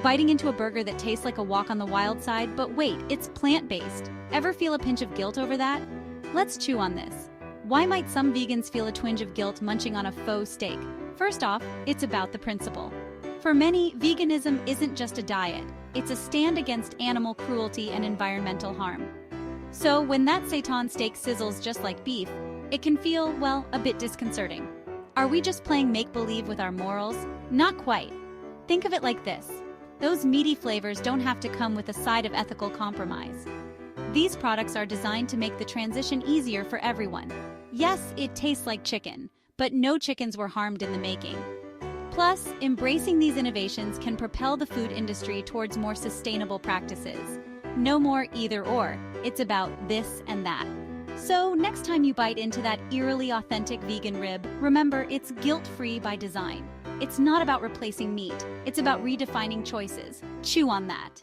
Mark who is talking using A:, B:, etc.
A: Biting into a burger that tastes like a walk on the wild side, but wait, it's plant-based. Ever feel a pinch of guilt over that? Let's chew on this. Why might some vegans feel a twinge of guilt munching on a faux steak? First off, it's about the principle. For many, veganism isn't just a diet. It's a stand against animal cruelty and environmental harm. So when that seitan steak sizzles just like beef, it can feel, well, a bit disconcerting. Are we just playing make-believe with our morals? Not quite. Think of it like this. Those meaty flavors don't have to come with a side of ethical compromise. These products are designed to make the transition easier for everyone. Yes, it tastes like chicken, but no chickens were harmed in the making. Plus, embracing these innovations can propel the food industry towards more sustainable practices. No more either or, it's about this and that. So next time you bite into that eerily authentic vegan rib, remember it's guilt-free by design. It's not about replacing meat, it's about redefining choices. Chew on that.